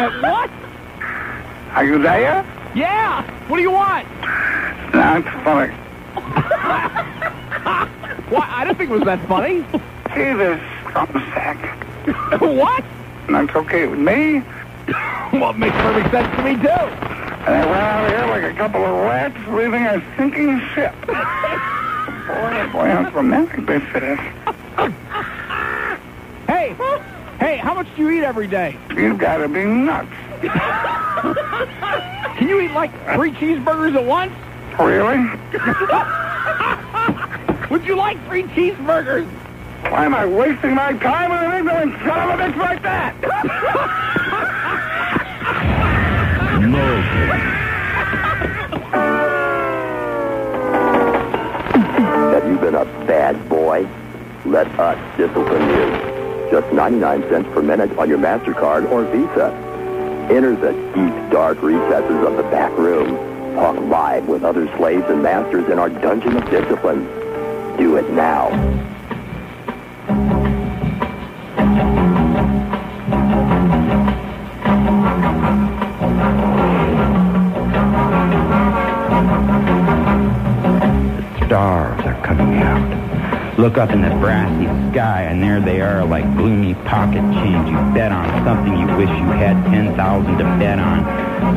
What? Are you there? Yeah. What do you want? That's funny. What? I didn't think it was that funny. Jesus, sack. What? That's okay with me. Well, it makes perfect sense to me, too. And I ran out of here like a couple of rats leaving a sinking ship. Boy, how romantic this is. Hey, how much do you eat every day? You've got to be nuts. Can you eat like 3 cheeseburgers at once? Really? Would you like 3 cheeseburgers? Why am I wasting my time with an ignorant son of a bitch like that? Have you been a bad boy? Let us discipline you. Just 99 cents per minute on your MasterCard or Visa. Enter the deep, dark recesses of the back room. Talk live with other slaves and masters in our dungeon of discipline. Do it now. The stars are coming out. Look up in the brassy sky, and there they are like gloomy pocket change. You bet on something you wish you had 10,000 to bet on.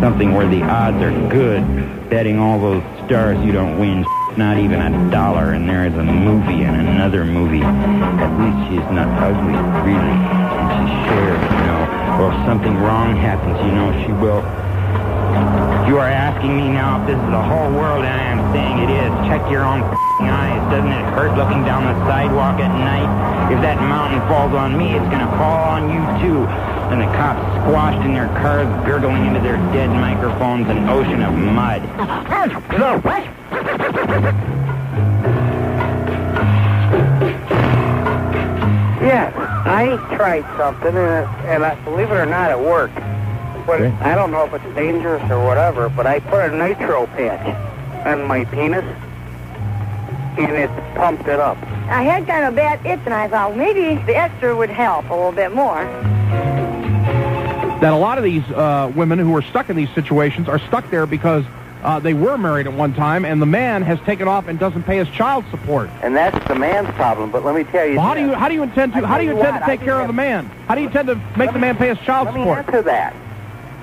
Something where the odds are good. Betting all those stars you don't win, not even $1. And there is a movie and another movie. At least she's not ugly, really. And she shares, you know. Or if something wrong happens, you know she will. You are asking me now if this is the whole world, and I am saying it is. Check your own eyes. Doesn't it hurt looking down the sidewalk at night? If that mountain falls on me, it's going to fall on you, too. And the cops squashed in their cars, gurgling into their dead microphones, an ocean of mud. Yes, I tried something, and I, believe it or not, it worked. But I don't know if it's dangerous or whatever, but I put a nitro patch on my penis, and it pumped it up. I had kind of a bad itch, and I thought maybe the extra would help a little bit more. That a lot of these women who are stuck in these situations are stuck there because they were married at one time, and the man has taken off and doesn't pay his child support. And that's the man's problem. But let me tell you, well, how do you intend to take care of the man? How do you intend to make the man pay his child support? Let me answer that.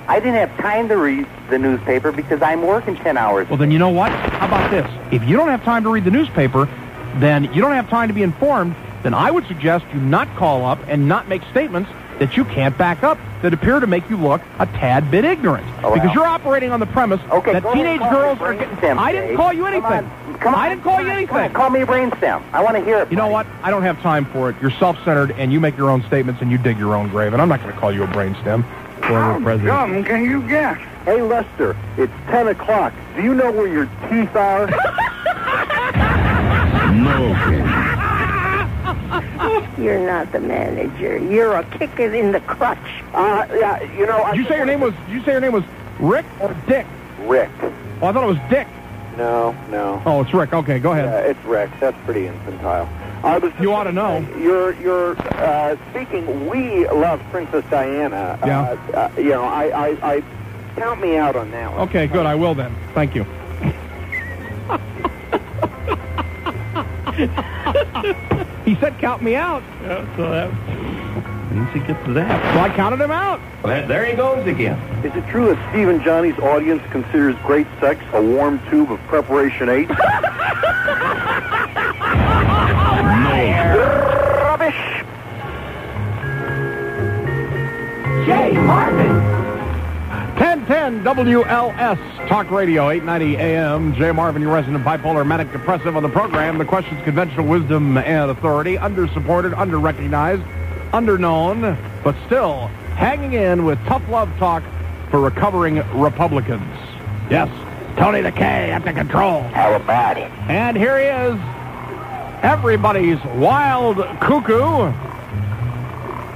I didn't have time to read the newspaper because I'm working 10 hours. Well, then you know what? How about this? If you don't have time to read the newspaper, then you don't have time to be informed, then I would suggest you not call up and not make statements that you can't back up that appear to make you look a tad bit ignorant. Oh, well. Because you're operating on the premise that teenage girls are getting... I didn't call you anything. Come on. I didn't call you anything. Call me a brainstem. I want to hear it. You know what? I don't have time for it. You're self-centered, and you make your own statements, and you dig your own grave, and I'm not going to call you a brainstem. How dumb can you get? Hey, Lester, it's 10 o'clock. Do you know where your teeth are? No. You're not the manager. You're a kicker in the crutch. Yeah, you know... Did you say your name was Rick or Dick? Rick. Oh, I thought it was Dick. No. Oh, it's Rick. Okay, go ahead. It's Rick. That's pretty infantile. You ought to know. You're speaking. We love Princess Diana. Yeah. You know, I count me out on that one. Okay, good. I will then. Thank you. He said count me out. Yeah, so that... Once he gets to that... So I counted him out. Well, there he goes again. Is it true that Steve and Johnny's audience considers great sex a warm tube of Preparation 8? Rubbish. Jay Marvin. 1010 WLS Talk Radio, 890 AM. Jay Marvin, your resident bipolar manic depressive on the program. The question's conventional wisdom and authority, under-supported, under-recognized, under-known, but still hanging in with tough love talk for recovering Republicans. Yes, Tony the K at the control. How about it? And here he is, everybody's wild cuckoo.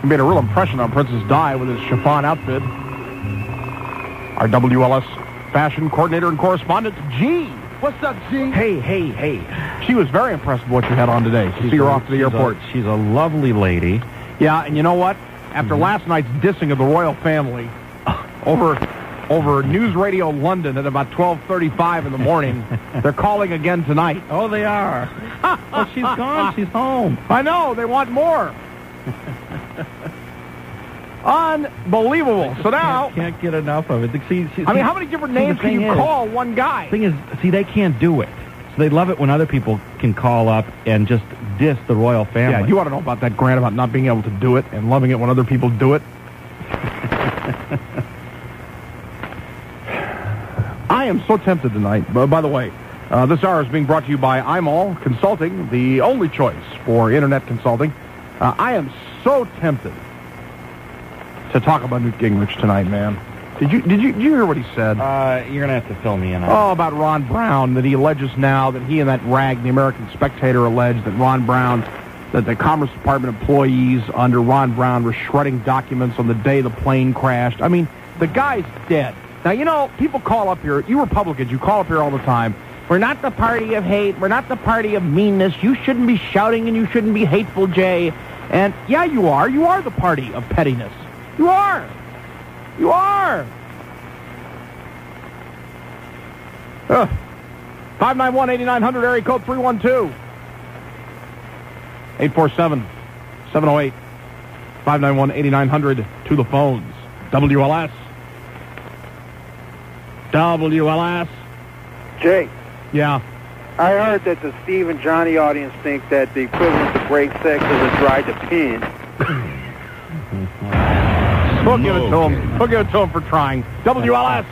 He made a real impression on Princess Di with his chiffon outfit. Our WLS fashion coordinator and correspondent, G. What's up, G? Hey. She was very impressed with what you had on today. To see her off to the airport. She's a lovely lady. Yeah, and you know what? After last night's dissing of the royal family, over News Radio London at about 12:35 in the morning. They're calling again tonight. Oh, they are. Oh, she's gone. She's home. I know. They want more. Unbelievable. So now... Can't get enough of it. See, I mean, how many different names can you call one guy? The thing is, see, they can't do it. So they love it when other people can call up and just diss the royal family. Yeah, you ought to know about that, Grant, about not being able to do it and loving it when other people do it. I am so tempted tonight. By the way, this hour is being brought to you by I'm All Consulting, the only choice for Internet consulting. I am so tempted to talk about Newt Gingrich tonight, man. Did you hear what he said? You're going to have to fill me in on Oh, about Ron Brown, that he alleges now that he and that rag, the American Spectator, alleged that Ron Brown, that the Commerce Department employees under Ron Brown were shredding documents on the day the plane crashed. I mean, the guy's dead. Now, you know, people call up here, you Republicans, you call up here all the time, we're not the party of hate, we're not the party of meanness, you shouldn't be shouting and you shouldn't be hateful, Jay. And, yeah, you are the party of pettiness. You are. You are. 591-8900, area code 312. 847-708-591-8900 to the phones. WLS. WLS. Jay, Yeah. I heard that the Steve and Johnny audience think that the equivalent to great sex is a dry to pin. We'll give it to him. We'll give it to him for trying. WLS.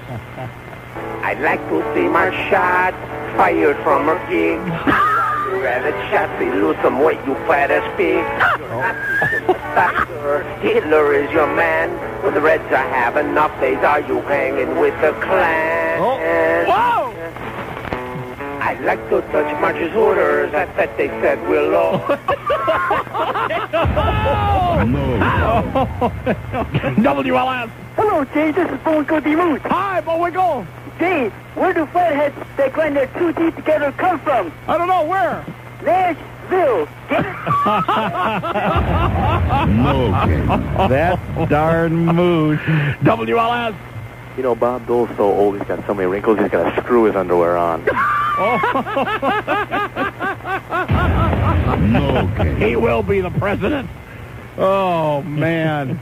I'd like to see my shot fired from a gig. You rather shot, so you lose some weight, you fat as pig. You're not sympathizer. Hitler is your man. When the Reds are having enough days, are you hanging with the Klan? Whoa! I'd like to touch March's orders. I bet they said we're low. WLS. Hello, Jay. This is Bullwinkle D. Moose. Hi, Bullwinkle. Jay, where do fatheads that grind their two teeth together come from? I don't know, where? Nashville. Get it? that darn moose. WLS. You know, Bob Dole's so old, he's got so many wrinkles, he's got to screw his underwear on. He will be the president. Oh, man.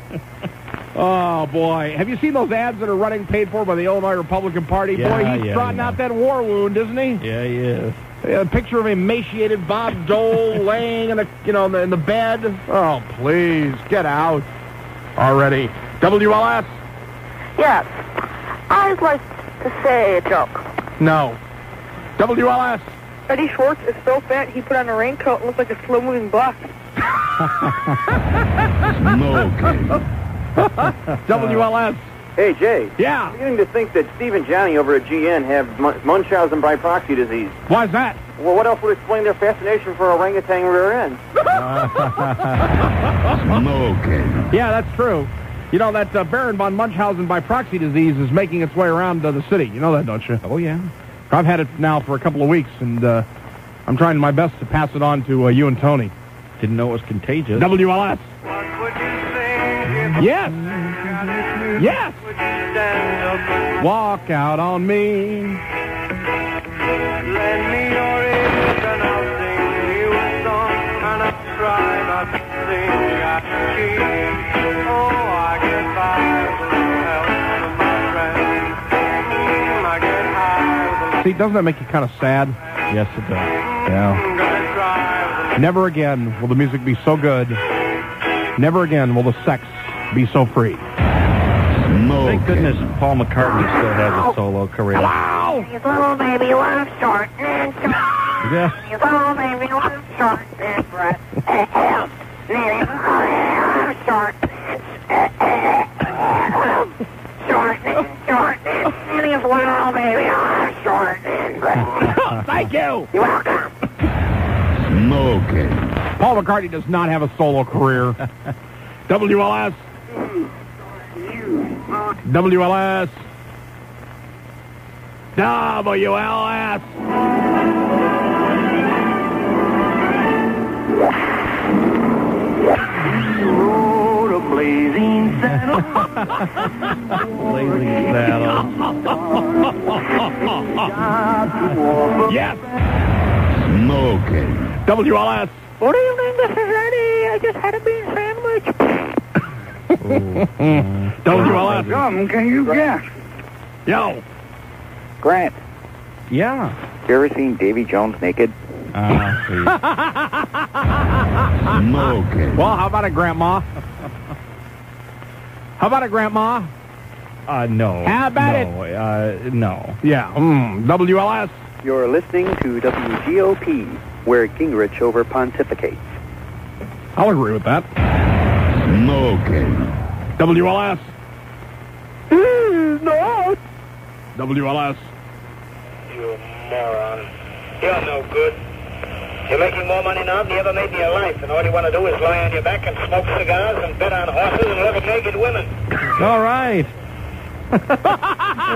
Oh, boy. Have you seen those ads that are running paid for by the Illinois Republican Party? Yeah, boy, he's trotting out that war wound, isn't he? Yeah, he is. A picture of emaciated Bob Dole laying in the, in the bed. Oh, please, get out already. WLS? Yes. I'd like to say a joke. No. WLS? Eddie Schwartz is so fat he put on a raincoat and looks like a slow-moving bus. WLS? Hey, Jay. Yeah. I'm beginning to think that Steve and Johnny over at GN have Munchausen by proxy disease. Why's that? Well, what else would explain their fascination for orangutan rear ends? Yeah, that's true. You know, that Baron von Munchausen by proxy disease is making its way around the city. You know that, don't you? Oh, yeah. I've had it now for a couple of weeks, and I'm trying my best to pass it on to you and Tony. Didn't know it was contagious. WLS. Yes. Yes. Walk out on me. Lend me your ears and I'll sing you a song, and I'll try not to sing at the key. Oh, I get by with a little help from my friends. I get high with a little... See, doesn't that make you kind of sad? Yes, it does. Yeah. Gonna try with a... Never again will the music be so good. Never again will the sex be so free. Thank goodness Paul McCartney still has a solo career. Wow! His little baby was short and short. Yeah. His little baby was short and short. Short and short. And his little baby was short and short. Thank you! You're welcome. Paul McCartney does not have a solo career. WLS. WLS. WLS. Rode a blazing saddle. Blazing saddle. Yes. Smoking. WLS. Good evening, this is Eddie. I just had a bean sandwich. WLS. Come, can you guess? Yo. Grant, Yeah. you ever seen Davy Jones naked? See. Smoking. Well, how about it, Grandma? How about it, Grandma? No. How about it? No. Yeah. WLS. You're listening to WGOP, where Gingrich over pontificates. I'll agree with that. Smoking. WLS. No. WLS. You moron. You're no good. You're making more money now than you ever made in your life, and all you want to do is lie on your back and smoke cigars and bet on horses and look at naked women. All right. There's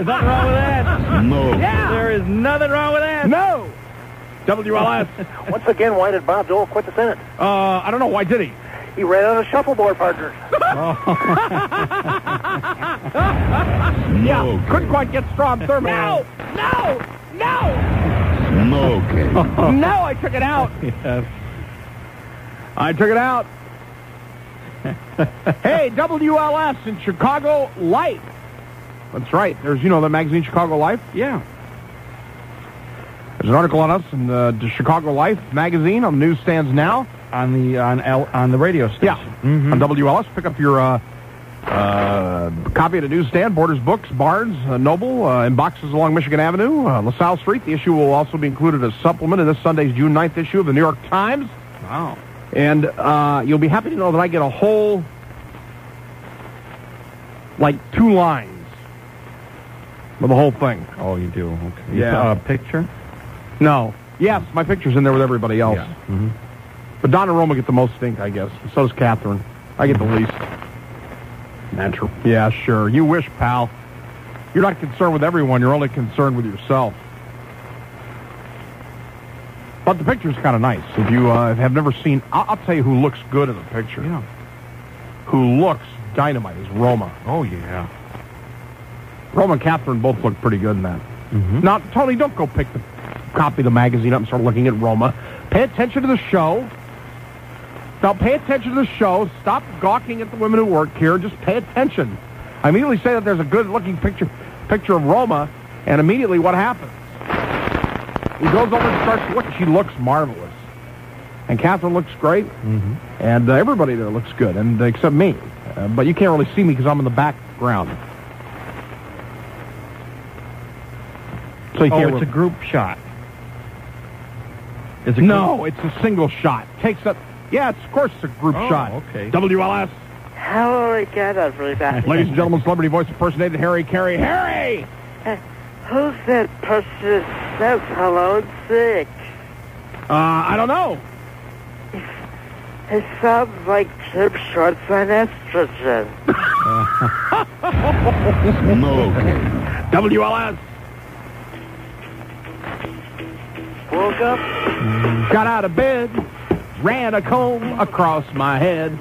nothing wrong with that. Smoking. Yeah. There is nothing wrong with that. No. WLS. Once again, why did Bob Dole quit the Senate? I don't know. Why did he? He ran out of shuffleboard partners. Yeah. Couldn't quite get Strom Thurmond. No. Smoking. No, I took it out. Yes. I took it out. Hey, WLS in Chicago Life. That's right. There's, the magazine Chicago Life. Yeah. There's an article on us in the Chicago Life magazine on the newsstands now. On the radio station. Yeah. On WLS. Pick up your copy at a newsstand. Borders Books, Barnes, Noble, in boxes along Michigan Avenue, LaSalle Street. The issue will also be included as supplement in this Sunday's June 9th issue of the New York Times. Wow. And you'll be happy to know that I get a whole, 2 lines with the whole thing. Oh, you do? Okay. Yeah. You saw a picture? No. Yes, my picture's in there with everybody else. Yeah. Mm-hmm. But Don and Roma get the most stink, I guess. So does Catherine. I get the least. Natural. Yeah, sure. You wish, pal. You're not concerned with everyone. You're only concerned with yourself. But the picture's kind of nice. If you have never seen... I'll tell you who looks good in the picture. Yeah. Who looks dynamite is Roma. Oh, yeah. Roma and Catherine both look pretty good in that. Mm-hmm. Now, Tony, don't go pick the copy of the magazine up and start looking at Roma. Pay attention to the show. Now, pay attention to the show. Stop gawking at the women who work here. Just pay attention. I immediately say that there's a good-looking picture of Roma, and immediately what happens? He goes over and starts to look. She looks marvelous. And Catherine looks great. Mm-hmm. And everybody there looks good, and except me. But you can't really see me because I'm in the background. So you can't it's a group shot. It's a No, it's a single shot. Takes up... Yeah, of course it's a group shot. Okay. WLS. Holy God, that's really bad. Ladies and gentlemen, celebrity voice impersonated Harry Carey. Harry! Who's that person that says hello and sick? I don't know. It sounds like Chip Shorts on estrogen. Smoking. WLS. Woke up, Got out of bed. Ran a comb across my head.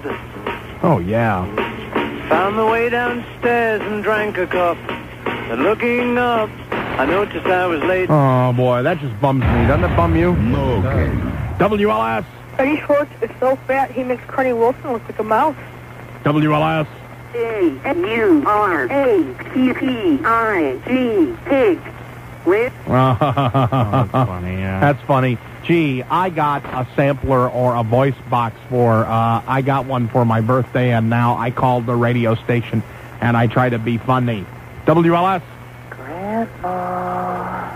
Oh, yeah. Found the way downstairs and drank a cup. And looking up, I noticed I was late. Oh, boy, that just bums me. Doesn't it bum you? Smoking. WLS. Eddie Schwartz is so fat he makes Carney Wilson look like a mouse. WLS. A-U-R-A-P-P-I-G, pig. With? that's funny, yeah. That's funny. Gee, I got a sampler or a voice box I got one for my birthday, and now I called the radio station, and I try to be funny. WLS. Grandma.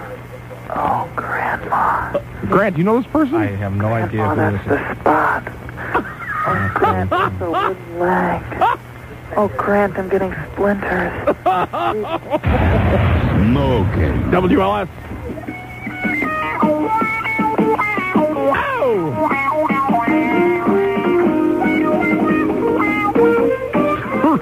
Oh, Grandma. Grant, do you know this person? I have no idea who That's this is. the spot. Oh, Grant, it's a wooden leg. Oh, Grant, I'm getting splinters. Smoking. WLS.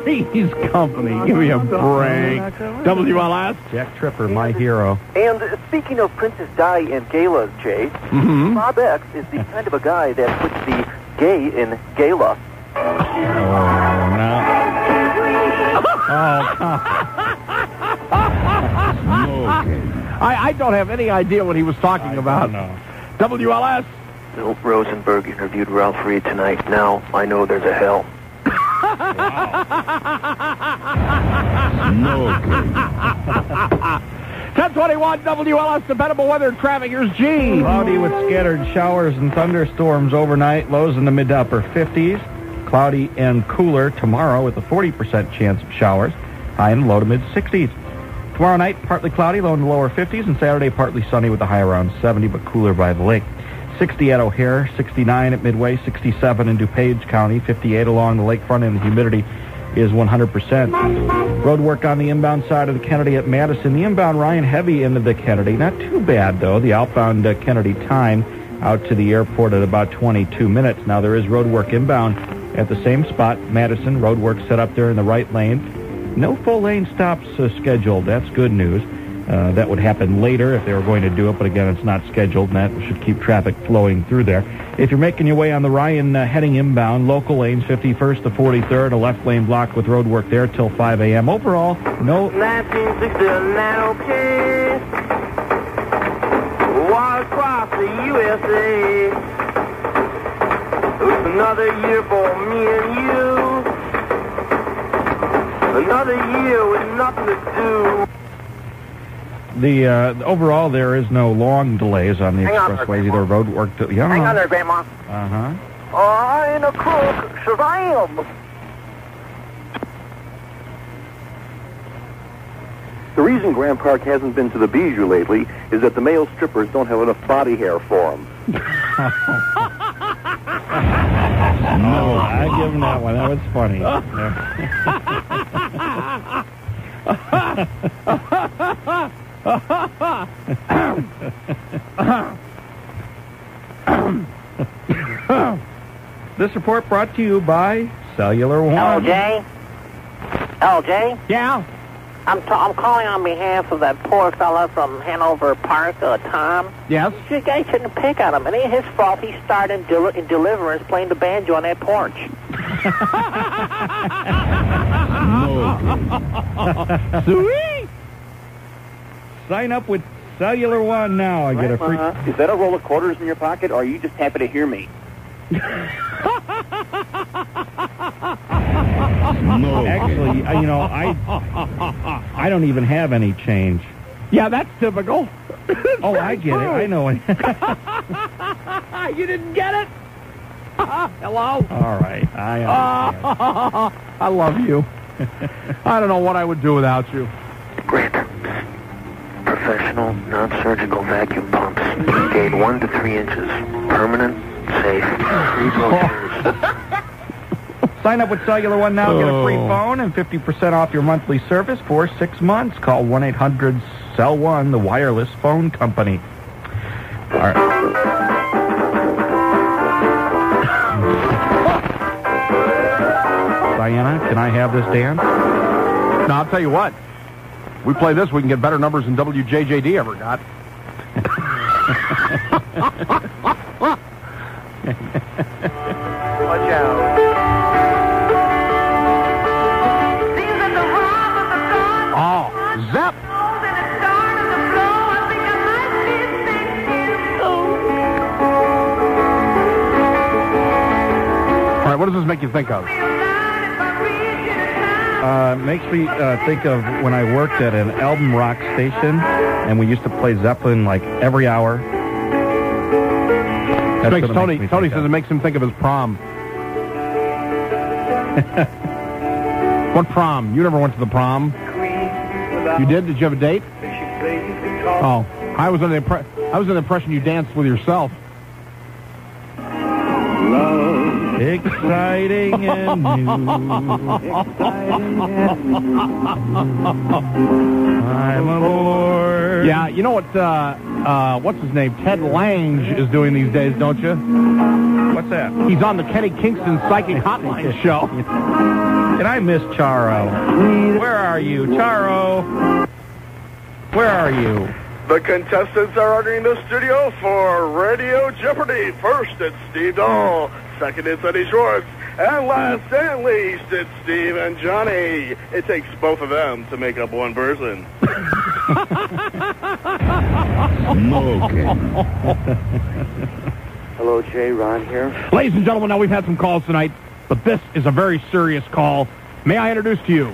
Three's Company. Give me a break. WLS. Jack Tripper, my hero. And speaking of Princess Di and galas, Jay, Bob X is the kind of a guy that puts the gay in gala. Oh, no. I don't have any idea what he was talking about. No. WLS. Milt Rosenberg interviewed Ralph Reed tonight. Now I know there's a hell. 1021 WLS, dependable weather and traffic. Here's G. Cloudy with scattered showers and thunderstorms overnight. Lows in the mid to upper 50s. Cloudy and cooler tomorrow with a 40% chance of showers. High in the low to mid 60s. Tomorrow night, partly cloudy, low in the lower 50s. And Saturday, partly sunny with a high around 70, but cooler by the lake. 60 at O'Hare, 69 at Midway, 67 in DuPage County, 58 along the lakefront, and the humidity is 100%. Road work on the inbound side of the Kennedy at Madison. The inbound Ryan heavy into the Kennedy. Not too bad, though. The outbound Kennedy time out to the airport at about 22 minutes. Now, there is road work inbound at the same spot, Madison. Road work set up there in the right lane. No full lane stops scheduled. That's good news. That would happen later if they were going to do it, but again, it's not scheduled, and that should keep traffic flowing through there. If you're making your way on the Ryan heading inbound, local lanes 51st to 43rd, a left lane blocked with road work there till 5 a.m. Overall, no... 1969, okay. Walk across the USA. It's another year for me and you. Another year with nothing to do. The overall, there is no long delays on the expressways. Either road work... Hang on there, Grandma. Uh-huh. I ain't a crook, Shazam! The reason Graham Park hasn't been to the Bijou lately is that the male strippers don't have enough body hair for him. No, I give him that one. That was funny. This report brought to you by Cellular One. LJ? LJ? Yeah? I'm calling on behalf of that poor fella from Hanover Park, Tom. Yes? You guys shouldn't pick on him. It ain't his fault he started in Deliverance playing the banjo on that porch. Sweet! Sign up with Cellular One now. I get a free... Is that a roll of quarters in your pocket, or are you just happy to hear me? Actually, I don't even have any change. Yeah, that's typical. Oh, I get it. I know it. You didn't get it? Hello? All right. I understand. I love you. I don't know what I would do without you. Grant. Professional, non-surgical vacuum pumps. Gain 1 to 3 inches. Permanent, safe, free brochures. Sign up with Cellular One now. Get a free phone and 50% off your monthly service for 6 months. Call 1-800-CELL1, the wireless phone company. All right. Diana, can I have this dance? No, I'll tell you what. We play this, we can get better numbers than WJJD ever got. Watch out. Oh, Zep! All right, what does this make you think of? Makes me think of when I worked at an album rock station, and we used to play Zeppelin like every hour. Tony says it makes him think of his prom. What prom? You never went to the prom? You did? Did you have a date? Oh, I was under the impression you danced with yourself. Exciting and new. I'm aboard. Yeah, you know what's his name? Ted Lange is doing these days, don't you? What's that? He's on the Kenny Kingston Psychic Hotline show. And I miss Charo. Where are you, Charo? Where are you? The contestants are entering the studio for Radio Jeopardy! First, it's Steve Dahl. Second, it's Eddie Schwartz. And last and least, it's Steve and Johnny. It takes both of them to make up one person. Hello, Jay. Ron here. Ladies and gentlemen, now we've had some calls tonight, but this is a very serious call. May I introduce to you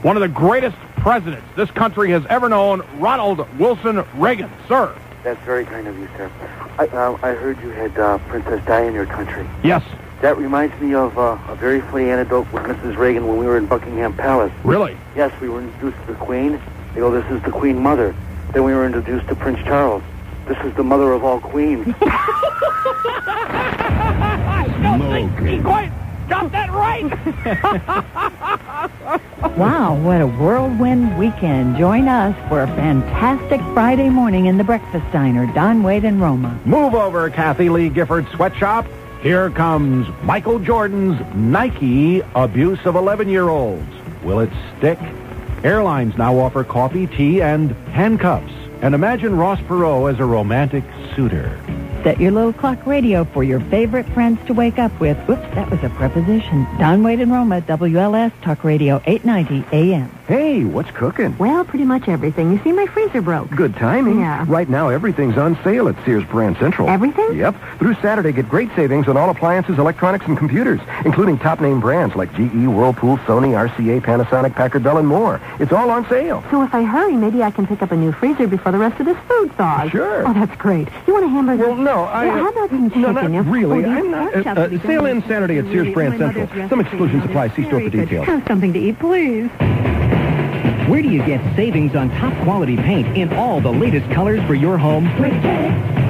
one of the greatest presidents this country has ever known, Ronald Wilson Reagan. Sir. That's very kind of you, sir. I heard you had Princess Di in your country. Yes. That reminds me of a very funny anecdote with Mrs. Reagan when we were in Buckingham Palace. Really? Yes, we were introduced to the Queen. They go, this is the Queen Mother. Then we were introduced to Prince Charles. This is the mother of all queens. Be quiet. Got that right. Wow, what a whirlwind weekend. Join us for a fantastic Friday morning in the Breakfast Diner, Don Wade and Roma. Move over, Kathy Lee Gifford Sweatshop. Here comes Michael Jordan's Nike abuse of 11-year-olds. Will it stick? Airlines now offer coffee, tea, and handcuffs. And imagine Ross Perot as a romantic suitor. Set your little clock radio for your favorite friends to wake up with. Whoops, that was a preposition. Don Wade and Roma, WLS Talk Radio 890 AM. Hey, what's cooking? Well, pretty much everything. You see, my freezer broke. Good timing. Yeah. Right now, everything's on sale at Sears Brand Central. Everything? Yep. Through Saturday, get great savings on all appliances, electronics, and computers, including top-name brands like GE, Whirlpool, Sony, RCA, Panasonic, Packard Bell, and more. It's all on sale. So if I hurry, maybe I can pick up a new freezer before the rest of this food thaws. Sure. Oh, that's great. You want a hamburger? Well, no, how about some chicken? No, not really. Oh, I'm not. Sale ends Saturday at Sears Brand Central. Some exclusions apply. See store for details. Have something to eat, please. Where do you get savings on top-quality paint in all the latest colors for your home?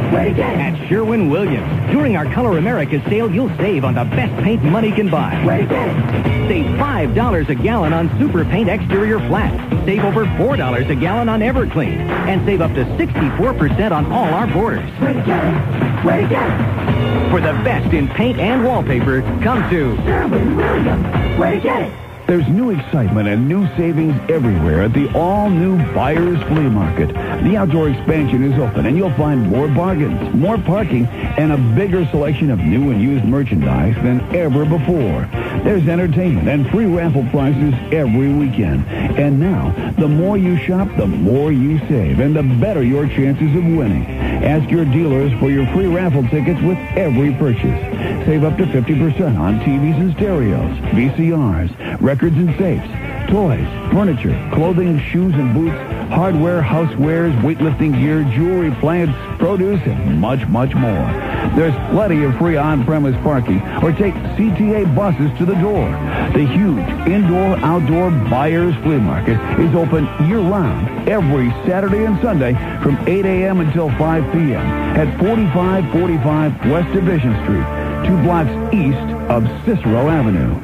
At Sherwin-Williams. During our Color America sale, you'll save on the best paint money can buy. Save $5 a gallon on Super Paint exterior flat. Save over $4 a gallon on Everclean. And save up to 64% on all our borders. For the best in paint and wallpaper, come to Sherwin-Williams. Where to get it? There's new excitement and new savings everywhere at the all-new Buyers Flea Market. The outdoor expansion is open, and you'll find more bargains, more parking, and a bigger selection of new and used merchandise than ever before. There's entertainment and free raffle prizes every weekend. And now, the more you shop, the more you save, and the better your chances of winning. Ask your dealers for your free raffle tickets with every purchase. Save up to 50% on TVs and stereos, VCRs, records and safes, toys, furniture, clothing, shoes and boots, hardware, housewares, weightlifting gear, jewelry, plants, produce, and much, much more. There's plenty of free on-premise parking, or take CTA buses to the door. The huge indoor-outdoor Buyers Flea Market is open year-round, every Saturday and Sunday from 8 a.m. until 5 p.m. at 4545 West Division Street, 2 blocks east of Cicero Avenue.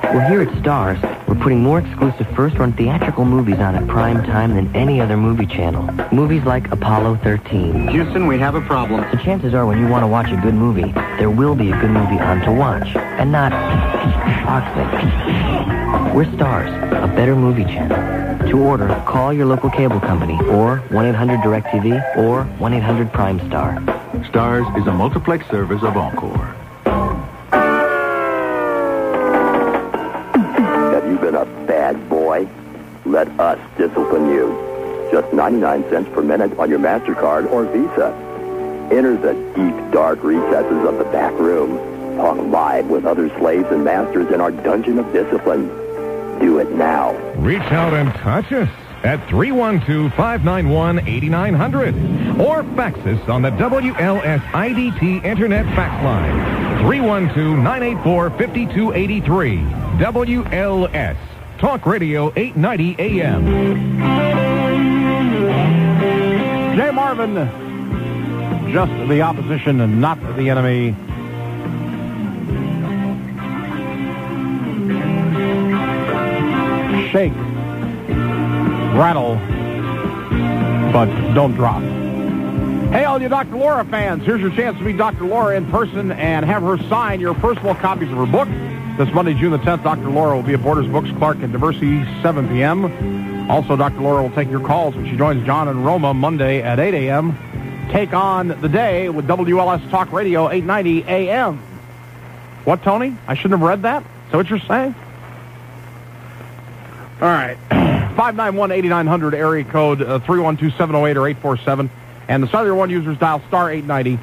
Well, here at Stars, we're putting more exclusive first-run theatrical movies on at prime time than any other movie channel. Movies like Apollo 13. Houston, we have a problem. The chances are when you want to watch a good movie, there will be a good movie on to watch, and not toxic. We're Stars, a better movie channel. To order, call your local cable company, or 1-800-DIRECTV, or 1-800-PRIME-STAR. Stars is a multiplex service of Encore. Been a bad boy? Let us discipline you. Just 99 cents per minute on your MasterCard or Visa. Enter the deep, dark recesses of the back room. Talk live with other slaves and masters in our dungeon of discipline. Do it now. Reach out and touch us at 312-591-8900 or fax us on the WLS IDT Internet fax line 312-984-5283. WLS Talk Radio 890 AM. Jay Marvin, just the opposition and not the enemy. Shake, rattle, but don't drop. Hey, all you Dr. Laura fans, here's your chance to meet Dr. Laura in person and have her sign your personal copies of her book. This Monday, June the 10th, Dr. Laura will be at Borders Books, Clark, and Diversity, 7 p.m. Also, Dr. Laura will take your calls when she joins John and Roma Monday at 8 a.m. Take on the day with WLS Talk Radio 890 a.m. What, Tony? I shouldn't have read that? Is that what you're saying? All right. 591-8900, area code 312-708 or 847. And the Cellular One users dial star 890.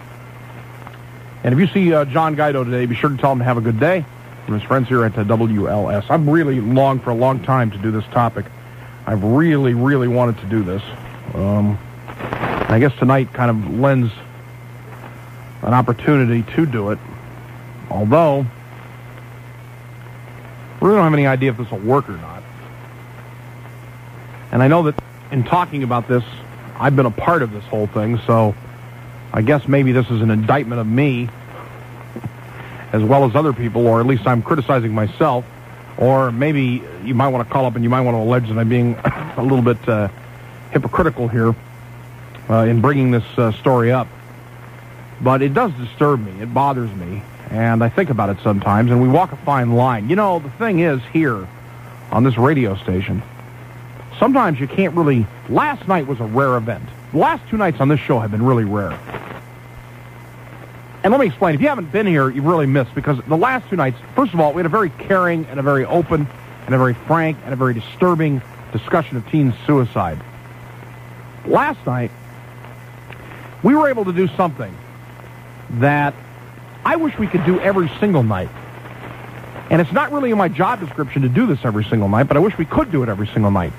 And if you see John Guido today, be sure to tell him to have a good day from his friends here at WLS. I've really longed for a long time to do this topic. I've really, really wanted to do this. I guess tonight kind of lends an opportunity to do it. Although, we really don't have any idea if this will work or not. And I know that in talking about this, I've been a part of this whole thing, so I guess maybe this is an indictment of me as well as other people, or at least I'm criticizing myself, or maybe you might want to call up and you might want to allege that I'm being a little bit hypocritical here in bringing this story up. But it does disturb me. It bothers me. And I think about it sometimes, and we walk a fine line. You know, the thing is, here on this radio station, sometimes you can't really... Last night was a rare event. The last two nights on this show have been really rare. And let me explain. If you haven't been here, you've really missed, because the last two nights, first of all, we had a very caring and a very open and a very frank and a very disturbing discussion of teen suicide. Last night, we were able to do something that I wish we could do every single night. And it's not really in my job description to do this every single night, but I wish we could do it every single night.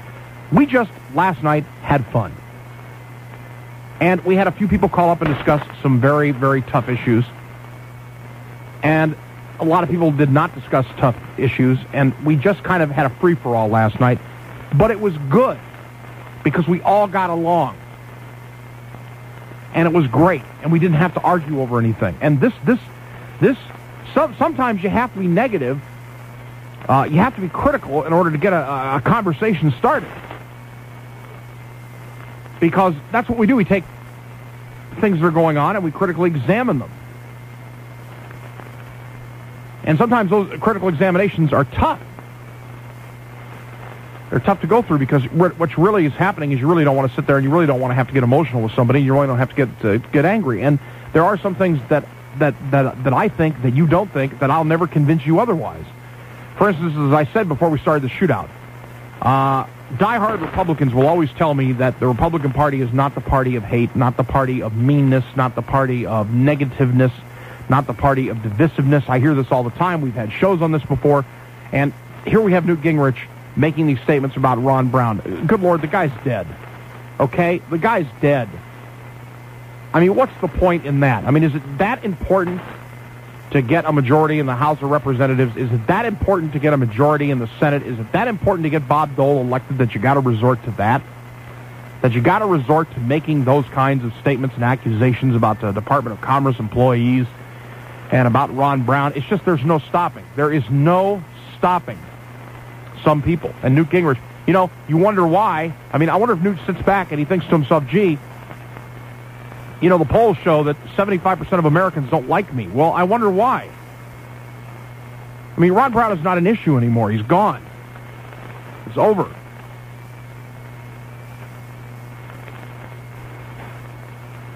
We just, last night, had fun. And we had a few people call up and discuss some very, very tough issues. And a lot of people did not discuss tough issues, and we just kind of had a free-for-all last night. But it was good, because we all got along. And it was great, and we didn't have to argue over anything. And sometimes you have to be negative. You have to be critical in order to get a conversation started. Because that's what we do. We take things that are going on and we critically examine them. And sometimes those critical examinations are tough. They're tough to go through, because what really is happening is you really don't want to sit there and you really don't want to have to get emotional with somebody. You really don't have to get angry. And there are some things that I think that you don't think, that I'll never convince you otherwise. For instance, as I said before we started the shootout, diehard Republicans will always tell me that the Republican Party is not the party of hate, not the party of meanness, not the party of negativeness, not the party of divisiveness. I hear this all the time. We've had shows on this before. And here we have Newt Gingrich making these statements about Ron Brown. Good Lord, the guy's dead. Okay? The guy's dead. I mean, what's the point in that? I mean, is it that important to get a majority in the House of Representatives? Is it that important to get a majority in the Senate? Is it that important to get Bob Dole elected that you got to resort to that? That you got to resort to making those kinds of statements and accusations about the Department of Commerce employees and about Ron Brown? It's just there's no stopping. There is no stopping some people. And Newt Gingrich, you know, you wonder why. I mean, I wonder if Newt sits back and he thinks to himself, gee, you know, the polls show that 75% of Americans don't like me. Well, I wonder why. I mean, Ron Brown is not an issue anymore. He's gone. It's over.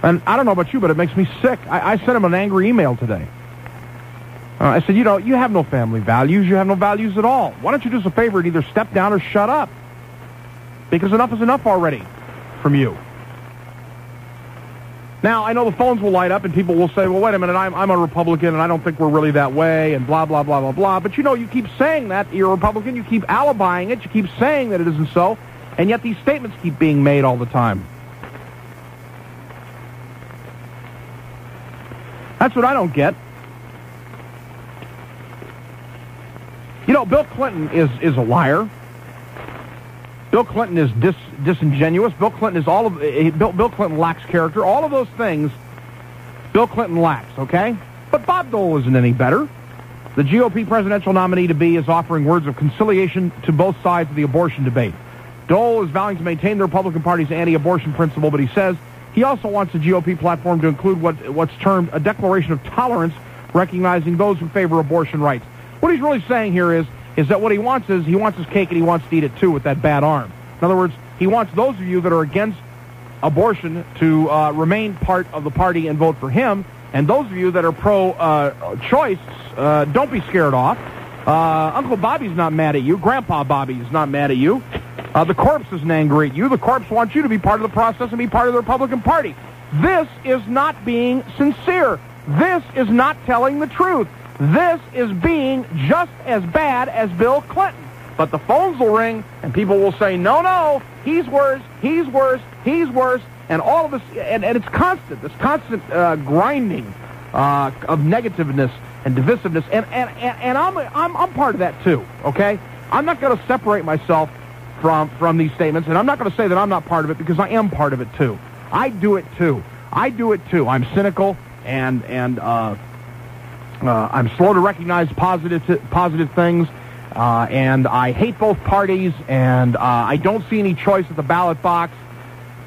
And I don't know about you, but it makes me sick. I sent him an angry email today. I said, you know, you have no family values. You have no values at all. Why don't you do us a favor and either step down or shut up? Because enough is enough already from you. Now, I know the phones will light up and people will say, well, wait a minute, I'm a Republican and I don't think we're really that way and blah, blah, blah, blah, blah. But, you know, you keep saying that you're a Republican. You keep alibying it. You keep saying that it isn't so. And yet these statements keep being made all the time. That's what I don't get. You know, Bill Clinton is a liar. Bill Clinton is disingenuous. Bill Clinton is Bill Clinton lacks character. All of those things Bill Clinton lacks, okay? But Bob Dole isn't any better. The GOP presidential nominee to be is offering words of conciliation to both sides of the abortion debate. Dole is vowing to maintain the Republican Party's anti-abortion principle, but he says he also wants the GOP platform to include what's termed a declaration of tolerance, recognizing those who favor abortion rights. What he's really saying here is that what he wants is he wants his cake and he wants to eat it too with that bad arm. In other words, he wants those of you that are against abortion to remain part of the party and vote for him, And those of you that are pro-choice, don't be scared off. Uncle Bobby's not mad at you. Grandpa Bobby is not mad at you. The corpse isn't angry at you. The corpse wants you to be part of the process and be part of the Republican Party. This is not being sincere. This is not telling the truth. This is being just as bad as Bill Clinton. But the phones will ring, and people will say, no, he's worse, he's worse, he's worse. And all of this, and it's constant, this constant grinding of negativeness and divisiveness. And I'm part of that too, okay? I'm not going to separate myself from these statements, and I'm not going to say that I'm not part of it, because I am part of it too. I do it too. I'm cynical, and I'm slow to recognize positive things, and I hate both parties, and I don't see any choice at the ballot box,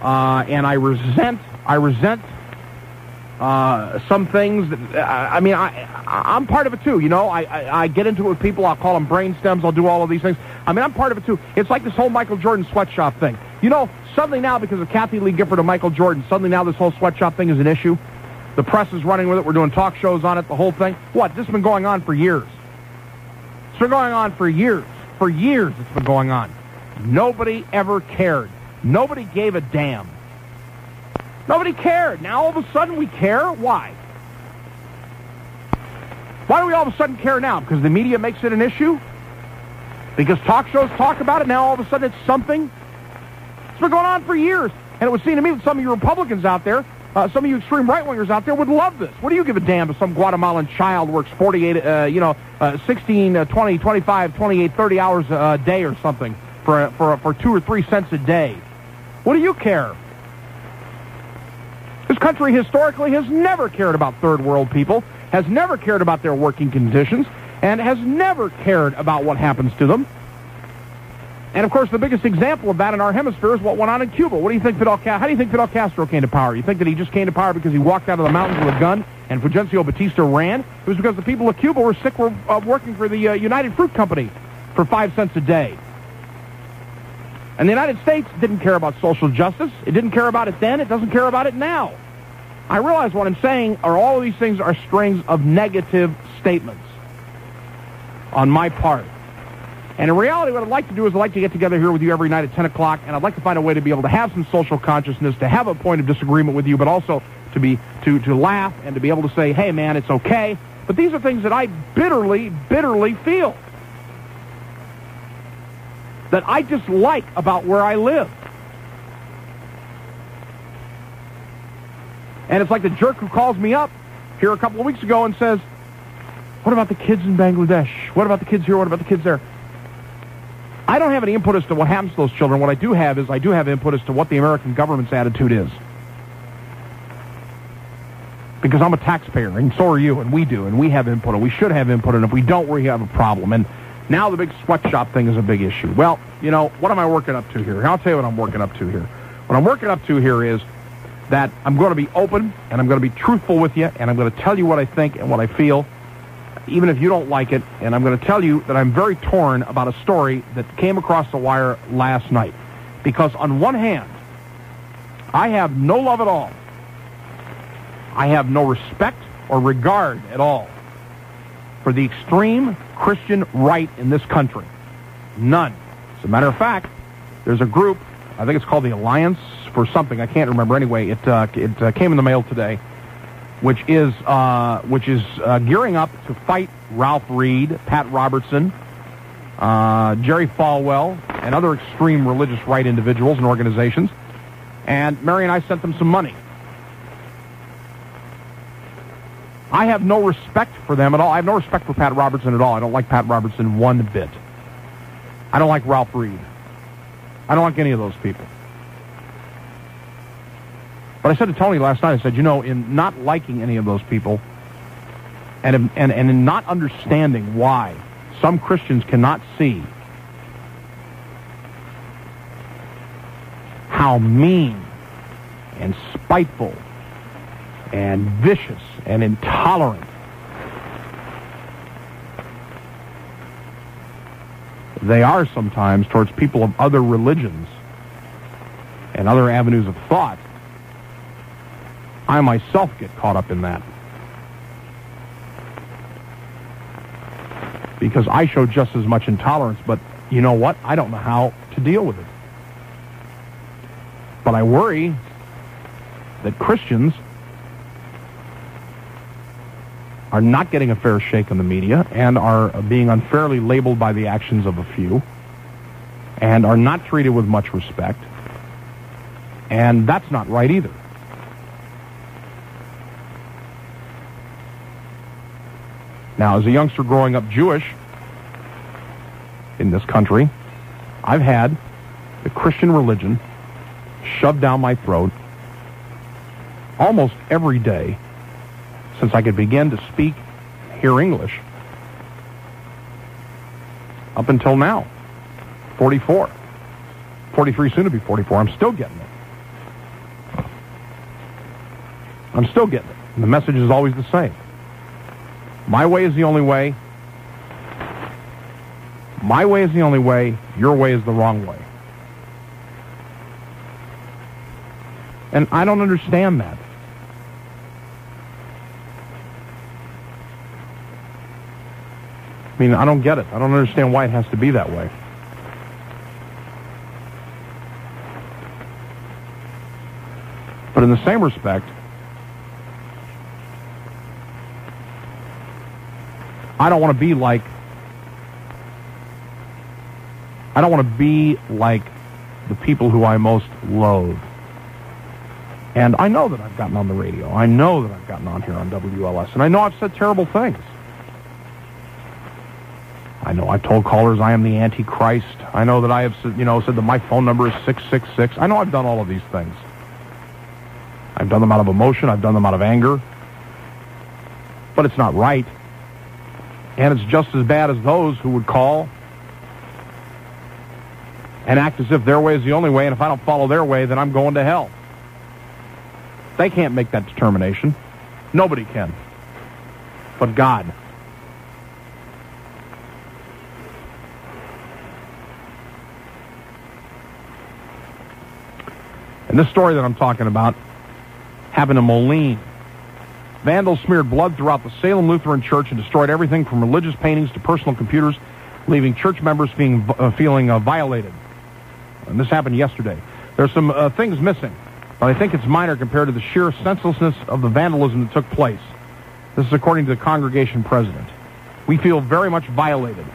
and I resent some things that, I'm part of it too, you know. I get into it with people. I'll call them brain stems. I'll do all of these things. I'm part of it too. It's like this whole Michael Jordan sweatshop thing. You know, suddenly now, because of Kathy Lee Gifford and Michael Jordan, suddenly now this whole sweatshop thing is an issue. The press is running with it. We're doing talk shows on it, the whole thing. What? This has been going on for years. It's been going on for years. For years it's been going on. Nobody ever cared. Nobody gave a damn. Nobody cared. Now all of a sudden we care? Why? Why do we all of a sudden care now? Because the media makes it an issue? Because talk shows talk about it? Now all of a sudden it's something? It's been going on for years. And it would seem to me that some of you Republicans out there, some of you extreme right-wingers out there would love this. What do you give a damn if some Guatemalan child works 16, 20, 25, 28, 30 hours a day or something for 2 or 3 cents a day? What do you care? This country historically has never cared about third world people, has never cared about their working conditions, and has never cared about what happens to them. And, of course, the biggest example of that in our hemisphere is what went on in Cuba. How do you think Fidel Castro came to power? You think that he just came to power because he walked out of the mountains with a gun and Fulgencio Batista ran? It was because the people of Cuba were sick of working for the United Fruit Company for 5 cents a day. And the United States didn't care about social justice. It didn't care about it then. It doesn't care about it now. I realize what I'm saying are all of these things are strings of negative statements on my part. And in reality, what I'd like to do is I'd like to get together here with you every night at 10 o'clock, and I'd like to find a way to be able to have some social consciousness, to have a point of disagreement with you, but also to laugh and to be able to say, hey, man, it's okay. But these are things that I bitterly feel, that I dislike about where I live. And it's like the jerk who calls me up here a couple of weeks ago and says, what about the kids in Bangladesh? What about the kids here? What about the kids there? I don't have any input as to what happens to those children. What I do have is I do have input as to what the American government's attitude is. Because I'm a taxpayer, and so are you, and we do, and we have input, and we should have input, and if we don't, we have a problem. And now the big sweatshop thing is a big issue. Well, you know, what am I working up to here? I'll tell you what I'm working up to here. What I'm working up to here is that I'm going to be open, and I'm going to be truthful with you, and I'm going to tell you what I think and what I feel, even if you don't like it, and I'm going to tell you that I'm very torn about a story that came across the wire last night. Because on one hand, I have no love at all. I have no respect or regard at all for the extreme Christian right in this country. None. As a matter of fact, there's a group, I think it's called the Alliance for something, I can't remember. Anyway, it came in the mail today, which is gearing up to fight Ralph Reed, Pat Robertson, Jerry Falwell, and other extreme religious right individuals and organizations. And Mary and I sent them some money. I have no respect for them at all. I have no respect for Pat Robertson at all. I don't like Pat Robertson one bit. I don't like Ralph Reed. I don't like any of those people. But I said to Tony last night, I said, you know, in not liking any of those people and in not understanding why some Christians cannot see how mean and spiteful and vicious and intolerant they are sometimes towards people of other religions and other avenues of thought, I myself get caught up in that. because I show just as much intolerance, but you know what? I don't know how to deal with it. But I worry that Christians are not getting a fair shake in the media and are being unfairly labeled by the actions of a few and are not treated with much respect. And that's not right either. Now, as a youngster growing up Jewish in this country, I've had the Christian religion shoved down my throat almost every day since I could begin to speak, hear English, up until now. 44. 43, soon to be 44. I'm still getting it. I'm still getting it. And the message is always the same. My way is the only way. My way is the only way. Your way is the wrong way. And I don't understand that. I mean, I don't get it. I don't understand why it has to be that way. But in the same respect, I don't want to be like the people who I most loathe. And I know that I've gotten on the radio. I know that I've gotten on here on WLS. And I know I've said terrible things. I know I've told callers I am the Antichrist. I know that I have said that my phone number is 666. I know I've done all of these things. I've done them out of emotion. I've done them out of anger. But it's not right. And it's just as bad as those who would call and act as if their way is the only way, and if I don't follow their way, then I'm going to hell. They can't make that determination. Nobody can. But God. And this story that I'm talking about happened in Moline. Vandals smeared blood throughout the Salem Lutheran Church and destroyed everything from religious paintings to personal computers, leaving church members feeling violated. And this happened yesterday. There's some things missing, but I think it's minor compared to the sheer senselessness of the vandalism that took place. This is according to the congregation president. We feel very much violated.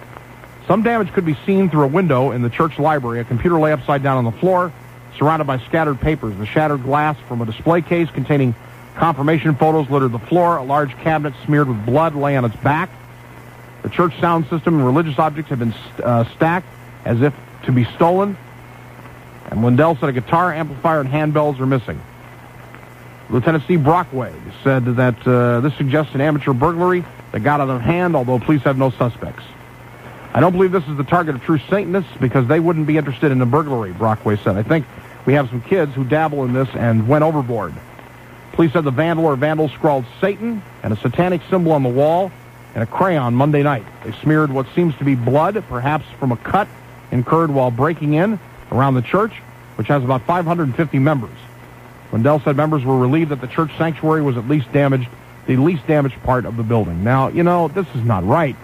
Some damage could be seen through a window in the church library. A computer lay upside down on the floor, surrounded by scattered papers. The shattered glass from a display case containing confirmation photos littered the floor. A large cabinet smeared with blood lay on its back. The church sound system and religious objects have been stacked as if to be stolen. And Lindell said a guitar, amplifier, and handbells are missing. Lieutenant Steve Brockway said that this suggests an amateur burglary that got out of hand, although police have no suspects. I don't believe this is the target of true Satanists because they wouldn't be interested in a burglary, Brockway said. I think we have some kids who dabble in this and went overboard. Police said the vandals scrawled Satan and a satanic symbol on the wall and a crayon Monday night. They smeared what seems to be blood, perhaps from a cut incurred while breaking in around the church, which has about 550 members. Lindell said members were relieved that the church sanctuary was the least damaged part of the building. Now, this is not right.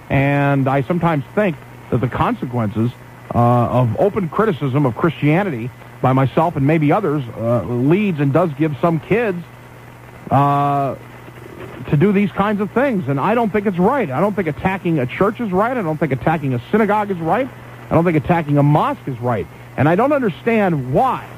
And I sometimes think that the consequences of open criticism of Christianity by myself and maybe others leads and does give some kids to do these kinds of things. And I don't think it's right. I don't think attacking a church is right. I don't think attacking a synagogue is right. I don't think attacking a mosque is right. And I don't understand why.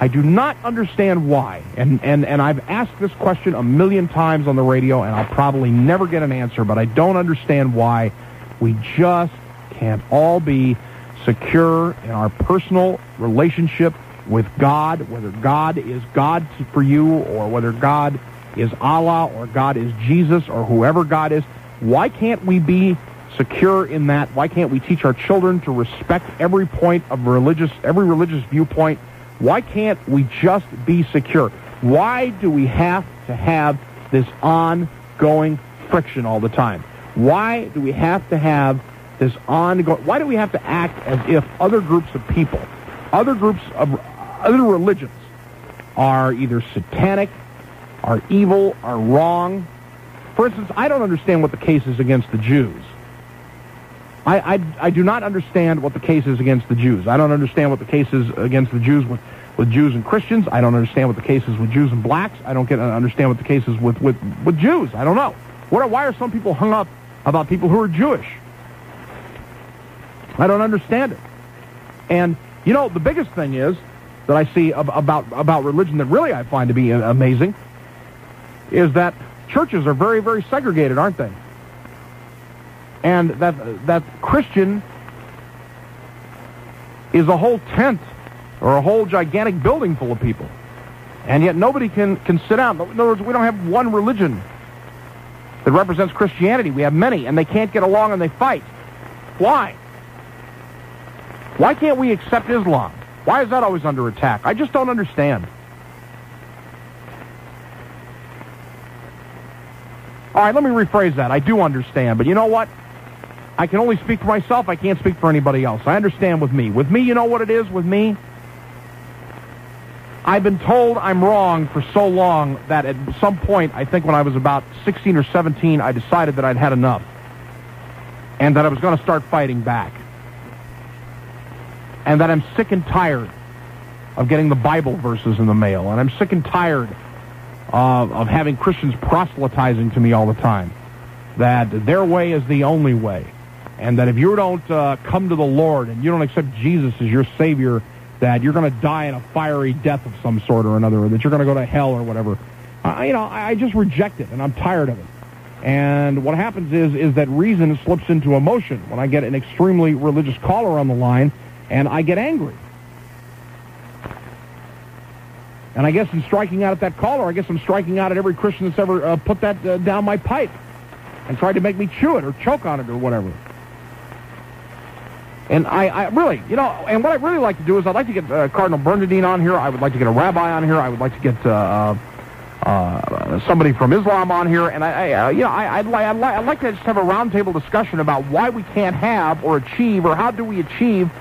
I do not understand why. And I've asked this question a million times on the radio, and I'll probably never get an answer, but I don't understand why we just can't all be secure in our personal relationship with God, whether God is God for you or whether God is Allah or God is Jesus or whoever God is. Why can't we be secure in that? Why can't we teach our children to respect every religious viewpoint? Why can't we just be secure? Why do we have to have this ongoing friction all the time? Why do we have to have this ongoing... Why do we have to act as if other groups of people, other religions are either satanic, are evil, are wrong? For instance, I don't understand what the case is against the Jews. I do not understand what the case is against the Jews. I don't understand what the case is against the Jews with Jews and Christians. I don't understand what the case is with Jews and blacks. I don't understand what the case is with Jews. I don't know. Why are some people hung up about people who are Jewish? I don't understand it. And, you know, the biggest thing is that I see about religion that really I find to be amazing is that churches are very, very segregated, aren't they? And that Christian is a whole tent or a whole gigantic building full of people. And yet nobody can sit down. In other words, we don't have one religion that represents Christianity. We have many, and they can't get along and they fight. Why? Why can't we accept Islam? Why is that always under attack? I just don't understand. All right, let me rephrase that. I do understand, but you know what? I can only speak for myself. I can't speak for anybody else. I understand with me. With me, you know what it is with me? I've been told I'm wrong for so long that at some point, I think when I was about 16 or 17, I decided that I'd had enough and that I was going to start fighting back. And that I'm sick and tired of getting the Bible verses in the mail. And I'm sick and tired of having Christians proselytizing to me all the time. That their way is the only way. And that if you don't come to the Lord and you don't accept Jesus as your Savior, that you're going to die in a fiery death of some sort or another, or that you're going to go to hell or whatever. I just reject it, and I'm tired of it. And what happens is that reason slips into emotion when I get an extremely religious caller on the line, and I get angry. And I guess in striking out at that caller, I guess I'm striking out at every Christian that's ever put that down my pipe and tried to make me chew it or choke on it or whatever. And I really, you know, and what I'd really like to do is I'd like to get Cardinal Bernardine on here. I would like to get a rabbi on here. I would like to get somebody from Islam on here. And I'd like to just have a roundtable discussion about why we can't have or achieve, or how do we achieve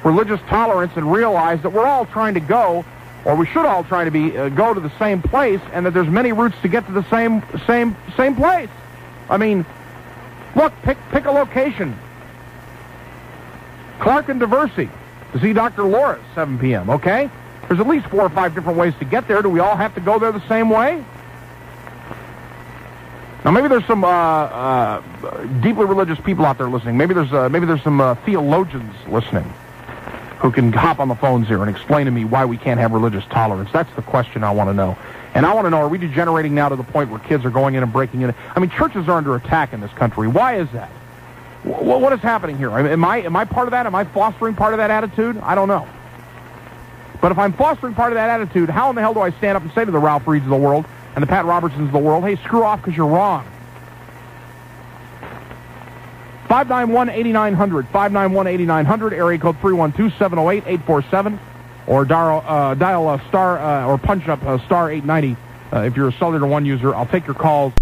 religious tolerance and realize that we're all trying to go, or we should all try to be go to the same place, and that there's many routes to get to the same place. I mean, look, pick a location. Clark and Diversey to see Dr. Laura at 7 p.m., okay? There's at least 4 or 5 different ways to get there. Do we all have to go there the same way? Now, maybe there's some deeply religious people out there listening. Maybe there's some theologians listening who can hop on the phones here and explain to me why we can't have religious tolerance. That's the question I want to know. And I want to know, are we degenerating now to the point where kids are going in and breaking in? I mean, churches are under attack in this country. Why is that? What is happening here? Am I part of that? Am I fostering part of that attitude? I don't know. But if I'm fostering part of that attitude, how in the hell do I stand up and say to the Ralph Reeds of the world and the Pat Robertsons of the world, hey, screw off because you're wrong? 591-8900, 591-8900, area code 312-708-847, or dial star or punch up star 890 if you're a Cellular One user. I'll take your calls.